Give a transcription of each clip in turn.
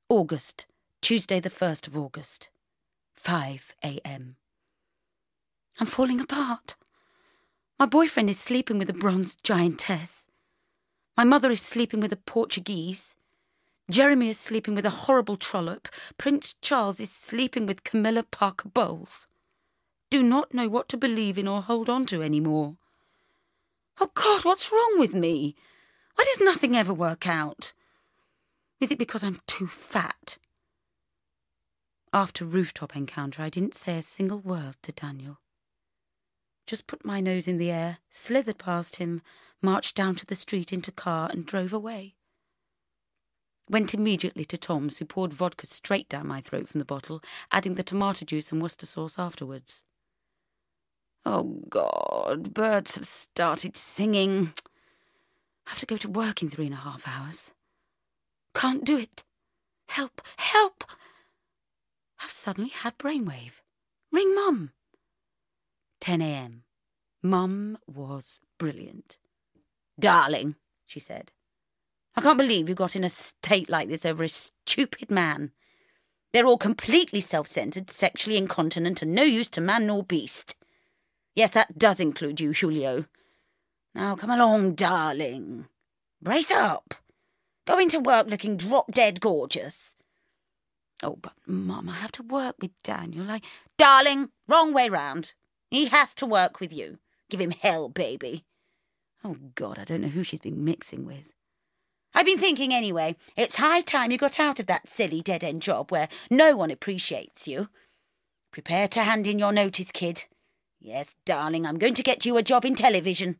August, Tuesday the 1st of August, 5 a.m. I'm falling apart. My boyfriend is sleeping with a bronze giantess. My mother is sleeping with a Portuguese. Jeremy is sleeping with a horrible trollop. Prince Charles is sleeping with Camilla Parker Bowles. Do not know what to believe in or hold on to anymore. Oh God, what's wrong with me? Why does nothing ever work out? Is it because I'm too fat? After rooftop encounter, I didn't say a single word to Daniel. Just put my nose in the air, slithered past him, marched down to the street into car and drove away. Went immediately to Tom's, who poured vodka straight down my throat from the bottle, adding the tomato juice and Worcester sauce afterwards. Oh, God, birds have started singing. I have to go to work in 3.5 hours. Can't do it. Help, help! I've suddenly had brainwave. Ring Mum. 10 a.m. Mum was brilliant. Darling, she said, I can't believe you got in a state like this over a stupid man. They're all completely self-centred, sexually incontinent, and no use to man nor beast. Yes, that does include you, Julio. Now come along, darling. Brace up. Go into work looking drop-dead gorgeous. Oh, but Mum, I have to work with Daniel. Darling, wrong way round. He has to work with you. Give him hell, baby. Oh, God, I don't know who she's been mixing with. I've been thinking anyway, it's high time you got out of that silly dead-end job where no one appreciates you. Prepare to hand in your notice, kid. Yes, darling, I'm going to get you a job in television.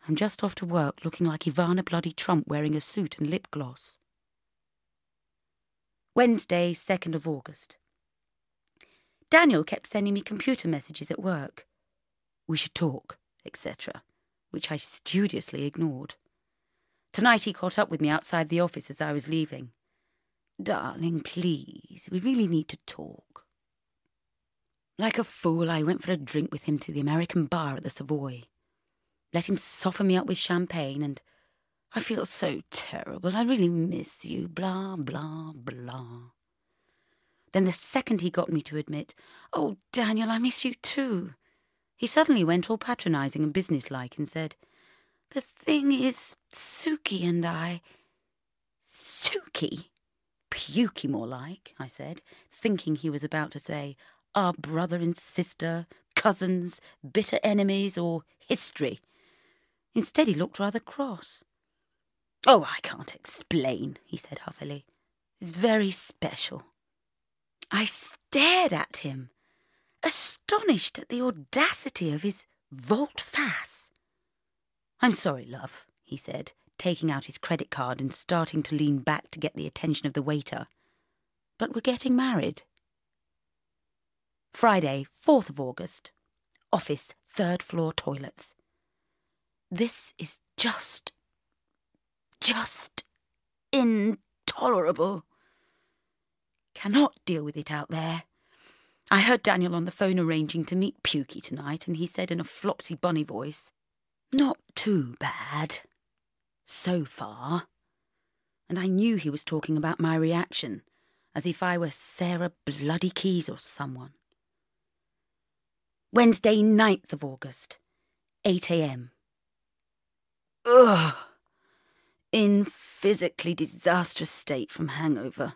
I'm just off to work looking like Ivana bloody Trump wearing a suit and lip gloss. Wednesday, 2nd of August. Daniel kept sending me computer messages at work. We should talk, etc., which I studiously ignored. Tonight he caught up with me outside the office as I was leaving. Darling, please, we really need to talk. Like a fool, I went for a drink with him to the American bar at the Savoy. Let him soften me up with champagne, and I feel so terrible. I really miss you, blah, blah, blah. Then the second he got me to admit, oh, Daniel, I miss you too, he suddenly went all patronising and businesslike and said, the thing is, Suki and I... Suki? Pukey more like, I said, thinking he was about to say, our brother and sister, cousins, bitter enemies, or history. Instead, he looked rather cross. Oh, I can't explain, he said huffily. It's very special. I stared at him, astonished at the audacity of his volte-face. I'm sorry, love, he said, taking out his credit card and starting to lean back to get the attention of the waiter. But we're getting married. Friday, 4th of August. Office, 3rd floor toilets. This is just intolerable. Cannot deal with it out there. I heard Daniel on the phone arranging to meet Pukey tonight, and he said in a flopsy bunny voice, not too bad. So far. And I knew he was talking about my reaction, as if I were Sarah Bloody Keys or someone. Wednesday, 9th of August, 8 a.m. Ugh. In physically disastrous state from hangover,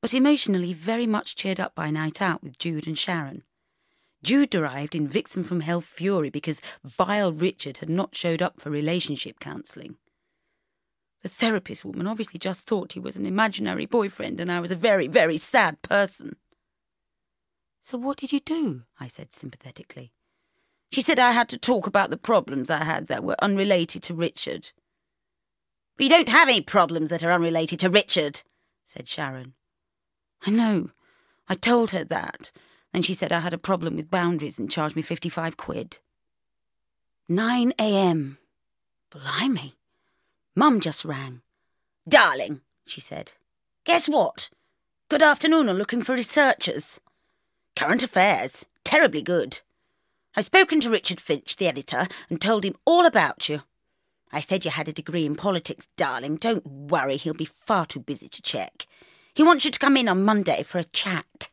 but emotionally very much cheered up by a night out with Jude and Sharon. Jude arrived in Vixen from Hell fury because vile Richard had not showed up for relationship counselling. The therapist woman obviously just thought he was an imaginary boyfriend and I was a very, very sad person. So what did you do? I said sympathetically. She said I had to talk about the problems I had that were unrelated to Richard. But you don't have any problems that are unrelated to Richard, said Sharon. I know. I told her that. Then she said I had a problem with boundaries and charged me 55 quid. 9 a.m. Blimey. Mum just rang. Darling, she said. Guess what? Good afternoon are looking for researchers. Current affairs. Terribly good. I've spoken to Richard Finch, the editor, and told him all about you. I said you had a degree in politics, darling. Don't worry, he'll be far too busy to check. He wants you to come in on Monday for a chat.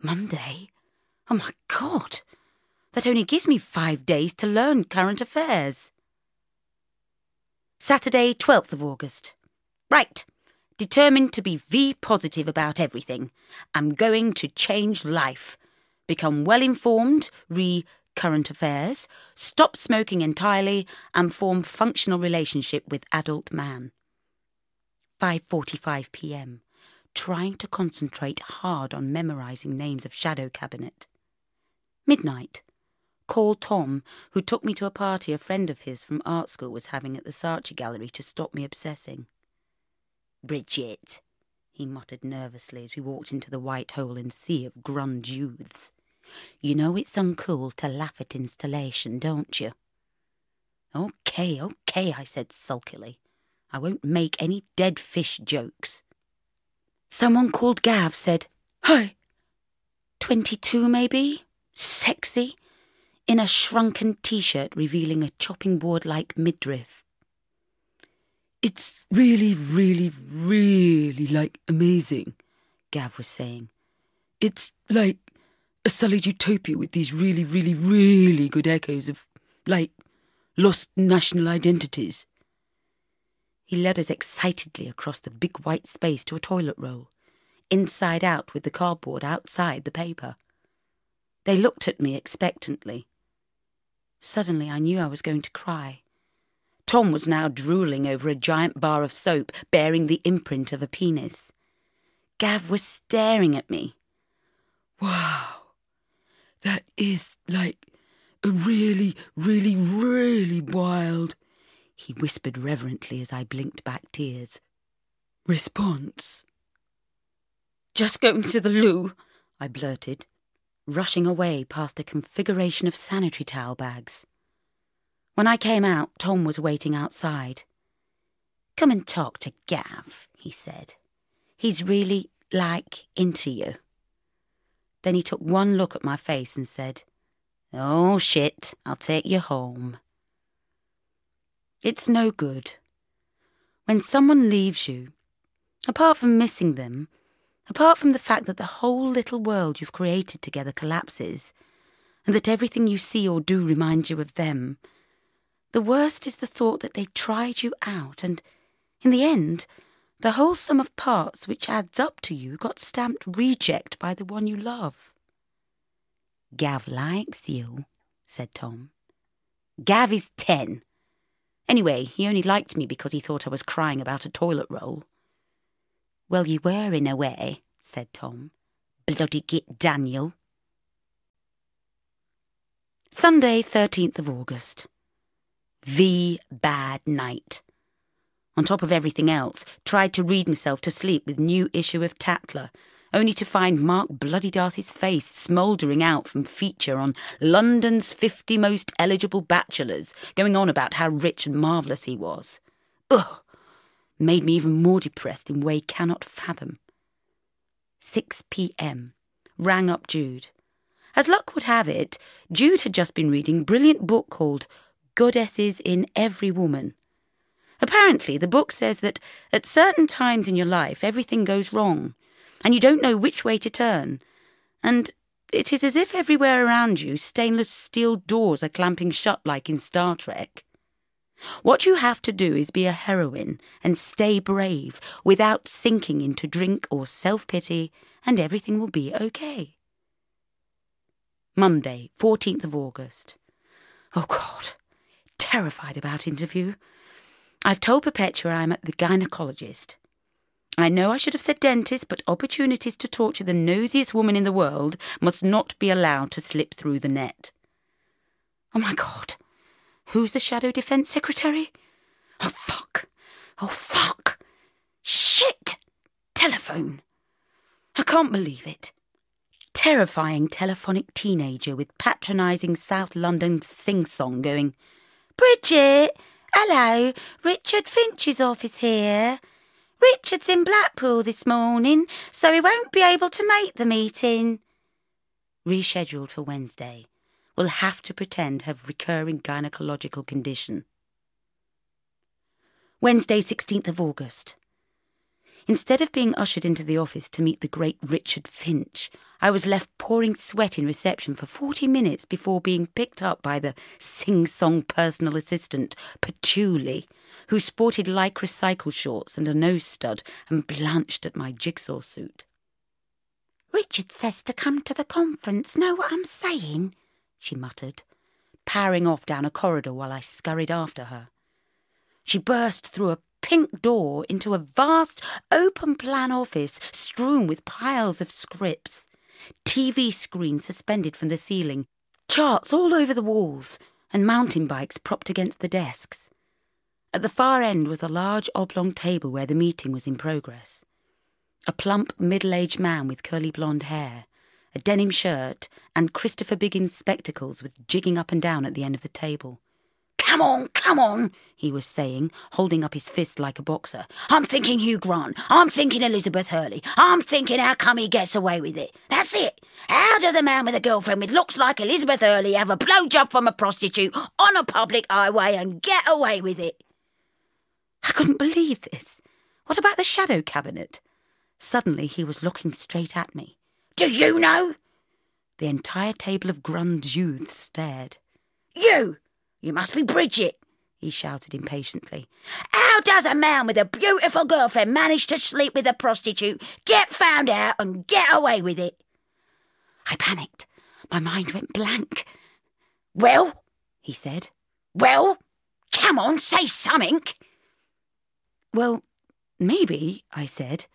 Monday? Oh, my God. That only gives me 5 days to learn current affairs. Saturday, 12th of August. Right. Determined to be V positive about everything. I'm going to change life. Become well-informed, current affairs, stop smoking entirely, and form functional relationship with adult man. 5:45 p.m. Trying to concentrate hard on memorising names of shadow cabinet. Midnight. Call Tom, who took me to a party a friend of his from art school was having at the Saatchi Gallery to stop me obsessing. Bridget, he muttered nervously as we walked into the white hole and sea of grunge youths. You know it's uncool to laugh at installation, don't you? Okay, I said sulkily. I won't make any dead fish jokes. Someone called Gav said, Hi. 22 maybe? Sexy? In a shrunken T-shirt revealing a chopping board-like midriff. It's really, really, really, amazing, Gav was saying. It's like a solid utopia with these really, really, really good echoes of, lost national identities. He led us excitedly across the big white space to a toilet roll, inside out with the cardboard outside the paper. They looked at me expectantly. Suddenly I knew I was going to cry. Tom was now drooling over a giant bar of soap bearing the imprint of a penis. Gav was staring at me. Wow, that is a really, really, really wild, he whispered reverently as I blinked back tears. Response. Just going to the loo, I blurted, rushing away past a configuration of sanitary towel bags. When I came out, Tom was waiting outside. Come and talk to Gav, he said. He's really, into you. Then he took one look at my face and said, Oh, shit, I'll take you home. It's no good. When someone leaves you, apart from missing them, apart from the fact that the whole little world you've created together collapses, and that everything you see or do reminds you of them, the worst is the thought that they tried you out, and, in the end, the whole sum of parts which adds up to you got stamped reject by the one you love. Gav likes you, said Tom. Gav is 10. Anyway, he only liked me because he thought I was crying about a toilet roll. Well, you were in a way, said Tom. Bloody git Daniel. Sunday, 13th of August. The bad night. On top of everything else, tried to read myself to sleep with new issue of Tatler, only to find Mark Bloody Darcy's face smouldering out from feature on London's 50 most eligible bachelors, going on about how rich and marvellous he was. Ugh! Made me even more depressed in way cannot fathom. 6 p.m. Rang up Jude. As luck would have it, Jude had just been reading a brilliant book called Goddesses in Every Woman. Apparently, the book says that at certain times in your life everything goes wrong, and you don't know which way to turn, and it is as if everywhere around you stainless steel doors are clamping shut like in Star Trek. What you have to do is be a heroine and stay brave without sinking into drink or self-pity, and everything will be okay. Monday, 14th of August. Oh, God. Terrified about interview. I've told Perpetua I'm at the gynecologist. I know I should have said dentist, but opportunities to torture the nosiest woman in the world must not be allowed to slip through the net. Oh, my God. Who's the Shadow Defence Secretary? Oh, fuck. Oh, fuck. Shit. Telephone. I can't believe it. Terrifying telephonic teenager with patronising South London sing-song going, Bridget, hello, Richard Finch's office here. Richard's in Blackpool this morning, so he won't be able to make the meeting. Rescheduled for Wednesday. Will have to pretend have recurring gynecological condition. Wednesday, 16th of August. Instead of being ushered into the office to meet the great Richard Finch, I was left pouring sweat in reception for 40 minutes before being picked up by the sing-song personal assistant, Patchouli, who sported lycra cycle shorts and a nose stud and blanched at my jigsaw suit. "Richard says to come to the conference, know what I'm saying?" she muttered, powering off down a corridor while I scurried after her. She burst through a pink door into a vast open-plan office strewn with piles of scripts, TV screens suspended from the ceiling, charts all over the walls, and mountain bikes propped against the desks. At the far end was a large oblong table where the meeting was in progress. A plump, middle-aged man with curly blonde hair, a denim shirt, and Christopher Biggins spectacles was jigging up and down at the end of the table. Come on, he was saying, holding up his fist like a boxer. "I'm thinking Hugh Grant. I'm thinking Elizabeth Hurley. I'm thinking how come he gets away with it. That's it. How does a man with a girlfriend with looks like Elizabeth Hurley have a blowjob from a prostitute on a public highway and get away with it?" I couldn't believe this. What about the shadow cabinet? Suddenly he was looking straight at me. "Do you know?" The entire table of Grund's youths stared. You must be Bridget," he shouted impatiently. "How does a man with a beautiful girlfriend manage to sleep with a prostitute, get found out and get away with it?" I panicked. My mind went blank. "Well," he said. "Well, come on, say something." "Well, maybe," I said,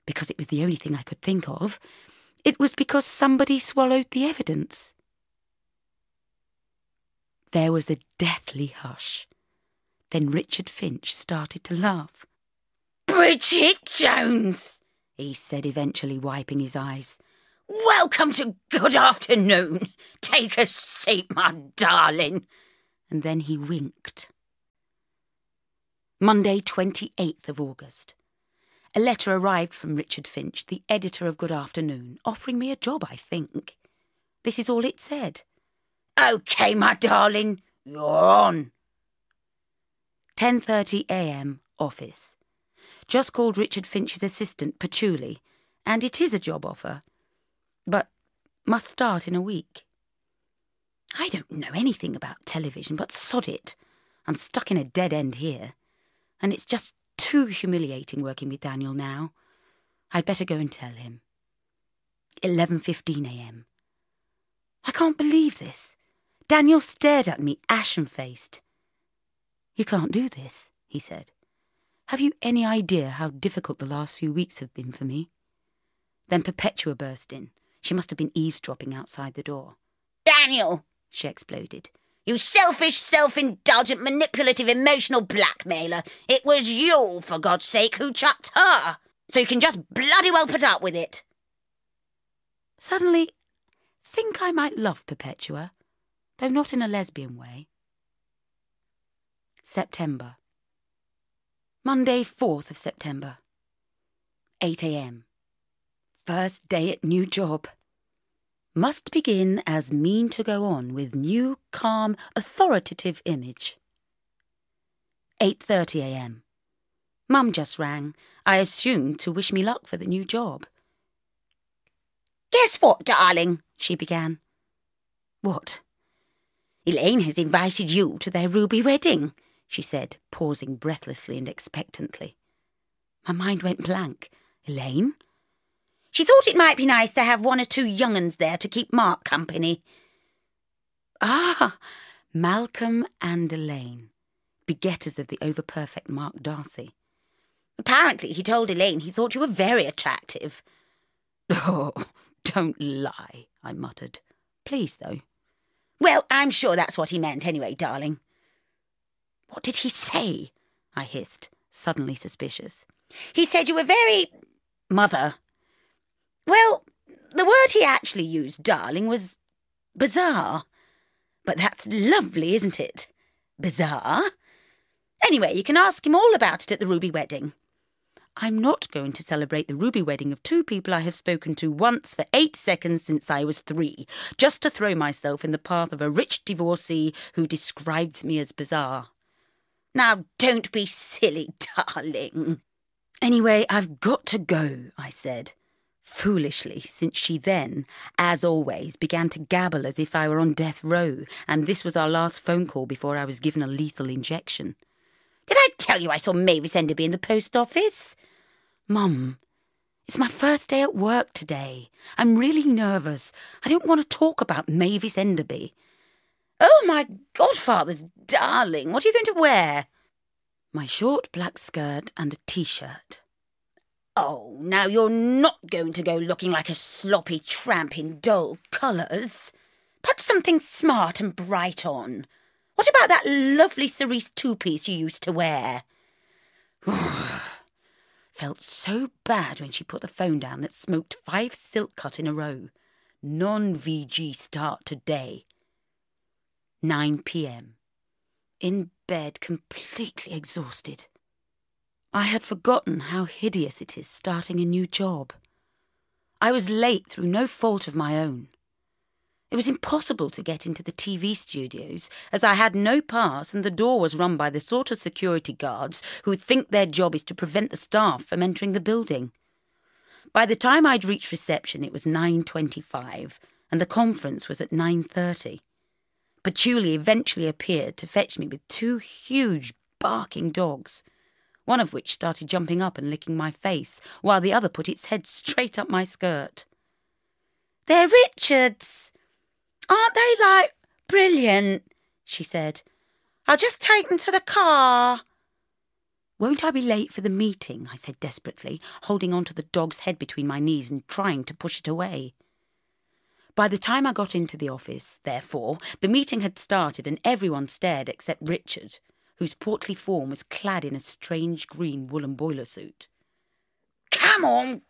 because it was the only thing I could think of. "It was because somebody swallowed the evidence." There was a deathly hush. Then Richard Finch started to laugh. "Bridget Jones," he said, eventually wiping his eyes. "Welcome to Good Afternoon. Take a seat, my darling." And then he winked. Monday, 28th of August. A letter arrived from Richard Finch, the editor of Good Afternoon, offering me a job, I think. This is all it said. "OK, my darling, you're on." 10:30 a.m, office. Just called Richard Finch's assistant, Patchouli, and it is a job offer, but must start in a week. I don't know anything about television, but sod it. I'm stuck in a dead end here, and it's just too humiliating working with Daniel now. I'd better go and tell him. 11:15 a.m. I can't believe this. Daniel stared at me, ashen-faced. "You can't do this," he said. "Have you any idea how difficult the last few weeks have been for me?" Then Perpetua burst in. She must have been eavesdropping outside the door. "Daniel," she exploded, "you selfish, self-indulgent, manipulative, emotional blackmailer. It was you, for God's sake, who chucked her. So you can just bloody well put up with it." Suddenly, think I might love Perpetua, though not in a lesbian way. September. Monday, 4th of September. 8 a.m. First day at new job. Must begin as mean to go on with new, calm, authoritative image. 8:30 a.m. Mum just rang, I assumed to wish me luck for the new job. "Guess what, darling?" she began. "What?" "Elaine has invited you to their ruby wedding," she said, pausing breathlessly and expectantly. My mind went blank. Elaine? She thought it might be nice to have one or two young uns there to keep Mark company. Ah, Malcolm and Elaine, begetters of the over-perfect Mark Darcy. Apparently he told Elaine he thought you were very attractive. "Oh, don't lie," I muttered. "Please, though." "Well, I'm sure that's what he meant anyway, darling." "What did he say?" I hissed, suddenly suspicious. "He said you were very... Mother." "Well, the word he actually used, darling, was bizarre. But that's lovely, isn't it? Bizarre? Anyway, you can ask him all about it at the ruby wedding." I'm not going to celebrate the ruby wedding of two people I have spoken to once for 8 seconds since I was 3, just to throw myself in the path of a rich divorcee who described me as bizarre. Now, don't be silly, darling. Anyway, I've got to go, I said, foolishly, since she then, as always, began to gabble as if I were on death row, and this was our last phone call before I was given a lethal injection. Did I tell you I saw Mavis Enderby in the post office? Mum, it's my first day at work today. I'm really nervous. I don't want to talk about Mavis Enderby. Oh, my godfather's darling, what are you going to wear? My short black skirt and a T-shirt. Oh, now you're not going to go looking like a sloppy tramp in dull colours. Put something smart and bright on. What about that lovely cerise two-piece you used to wear? Felt so bad when she put the phone down that smoked 5 silk cut in a row. Non-VG start today. 9 p.m. In bed, completely exhausted. I had forgotten how hideous it is starting a new job. I was late through no fault of my own. It was impossible to get into the TV studios, as I had no pass and the door was run by the sort of security guards who think their job is to prevent the staff from entering the building. By the time I'd reached reception, it was 9:25, and the conference was at 9:30. Patchouli eventually appeared to fetch me with 2 huge barking dogs, one of which started jumping up and licking my face, while the other put its head straight up my skirt. "They're Richard's. Aren't they, brilliant?" she said. "I'll just take them to the car." "Won't I be late for the meeting?" I said desperately, holding on to the dog's head between my knees and trying to push it away. By the time I got into the office, therefore, the meeting had started and everyone stared except Richard, whose portly form was clad in a strange green woolen boiler suit. Come on,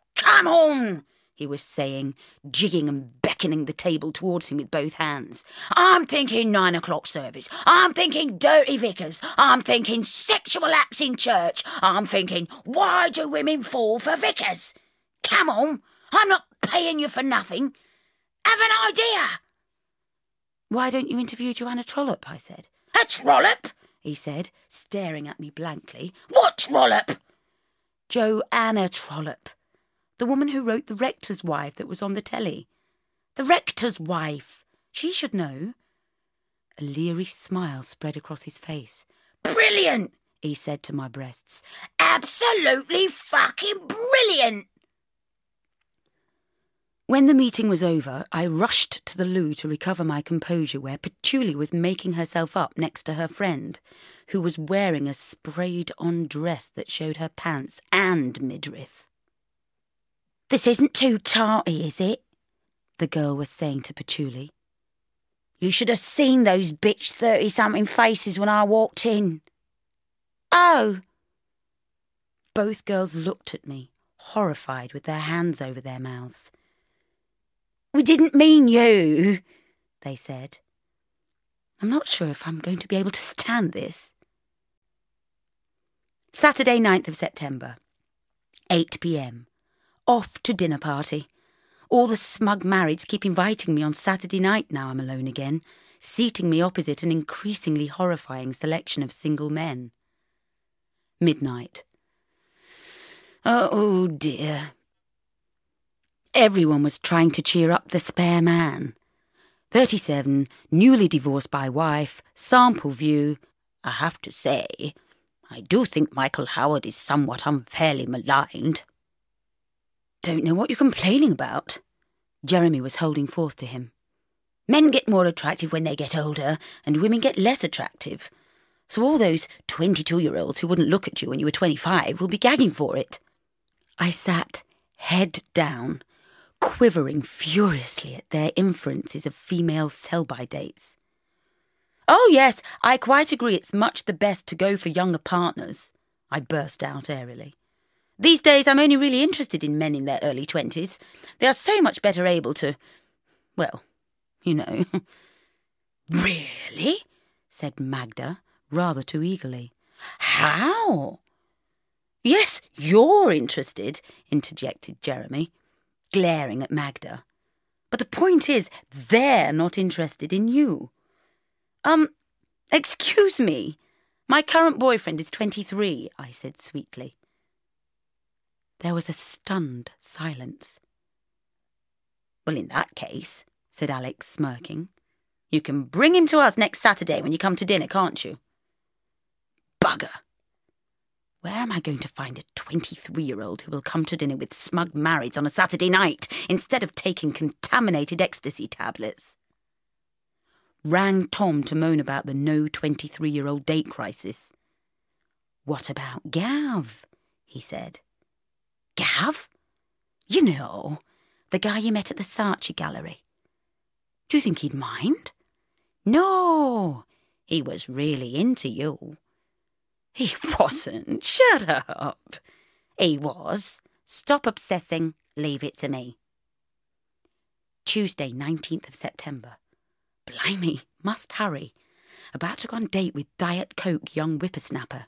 he was saying, jigging and beckoning the table towards him with both hands. "I'm thinking 9 o'clock service. I'm thinking dirty vicars. I'm thinking sexual acts in church. I'm thinking, why do women fall for vicars? Come on, I'm not paying you for nothing. Have an idea." "Why don't you interview Joanna Trollope?" I said. "A Trollope?" he said, staring at me blankly. "What Trollope?" "Joanna Trollope. The woman who wrote The Rector's Wife that was on the telly." "The Rector's Wife? She should know." A leery smile spread across his face. "Brilliant," he said to my breasts. "Absolutely fucking brilliant." When the meeting was over, I rushed to the loo to recover my composure, where Patchouli was making herself up next to her friend, who was wearing a sprayed-on dress that showed her pants and midriff. "This isn't too tarty, is it?" the girl was saying to Patchouli. "You should have seen those bitch 30-something faces when I walked in." "Oh." Both girls looked at me, horrified, with their hands over their mouths. "We didn't mean you," they said. I'm not sure if I'm going to be able to stand this. Saturday, 9th of September, 8 p.m. Off to dinner party. All the smug marrieds keep inviting me on Saturday night now I'm alone again, seating me opposite an increasingly horrifying selection of single men. Midnight. Oh dear. Everyone was trying to cheer up the spare man. 37, newly divorced by wife, sample view. I have to say, I do think Michael Howard is somewhat unfairly maligned. Don't know what you're complaining about. Jeremy was holding forth to him. Men get more attractive when they get older, and women get less attractive. So all those 22-year-olds who wouldn't look at you when you were 25 will be gagging for it. I sat, head down, quivering furiously at their inferences of female sell-by dates. Oh yes, I quite agree it's much the best to go for younger partners, I burst out airily. These days I'm only really interested in men in their early 20s. They are so much better able to, well, you know. Really? Said Magda, rather too eagerly. How? Yes, you're interested, interjected Jeremy, glaring at Magda. But the point is, they're not interested in you. Excuse me. My current boyfriend is 23, I said sweetly. There was a stunned silence. Well, in that case, said Alex, smirking, you can bring him to us next Saturday when you come to dinner, can't you? Bugger! Where am I going to find a 23-year-old who will come to dinner with smug marrieds on a Saturday night instead of taking contaminated ecstasy tablets? Rang Tom to moan about the no 23-year-old date crisis. What about Gav? He said. Gav? You know, the guy you met at the Saatchi Gallery. Do you think he'd mind? No, he was really into you. He wasn't. Shut up. He was. Stop obsessing. Leave it to me. Tuesday, 19th of September. Blimey, must hurry. About to go on a date with Diet Coke young whippersnapper.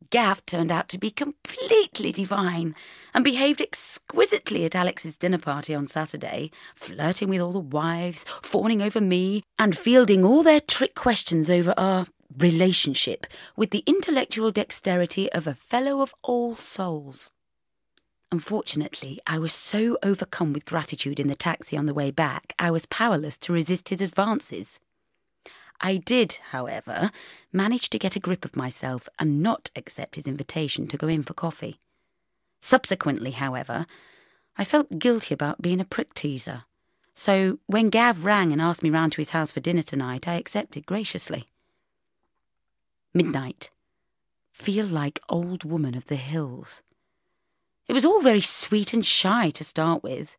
Gav turned out to be completely divine and behaved exquisitely at Alex's dinner party on Saturday, flirting with all the wives, fawning over me, and fielding all their trick questions over our relationship with the intellectual dexterity of a fellow of all souls. Unfortunately, I was so overcome with gratitude in the taxi on the way back, I was powerless to resist his advances. I did, however, manage to get a grip of myself and not accept his invitation to go in for coffee. Subsequently, however, I felt guilty about being a prick teaser. So when Gav rang and asked me round to his house for dinner tonight, I accepted graciously. Midnight. Feel like old woman of the hills. It was all very sweet and shy to start with.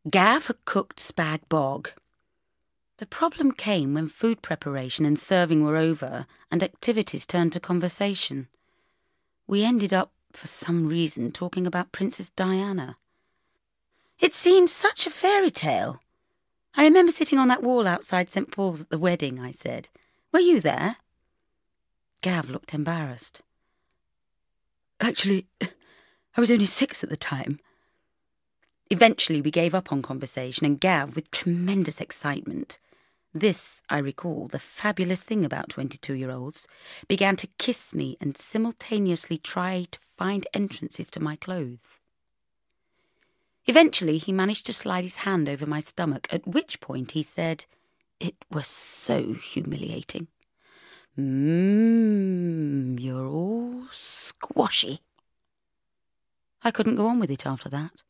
Gav had cooked spag bog. The problem came when food preparation and serving were over and activities turned to conversation. We ended up, for some reason, talking about Princess Diana. It seemed such a fairy tale. I remember sitting on that wall outside St. Paul's at the wedding, I said. Were you there? Gav looked embarrassed. Actually, I was only 6 at the time. Eventually we gave up on conversation and Gav, with tremendous excitement, this, I recall, the fabulous thing about 22-year-olds, began to kiss me and simultaneously try to find entrances to my clothes. Eventually he managed to slide his hand over my stomach, at which point he said, it was so humiliating. You're all squashy. I couldn't go on with it after that.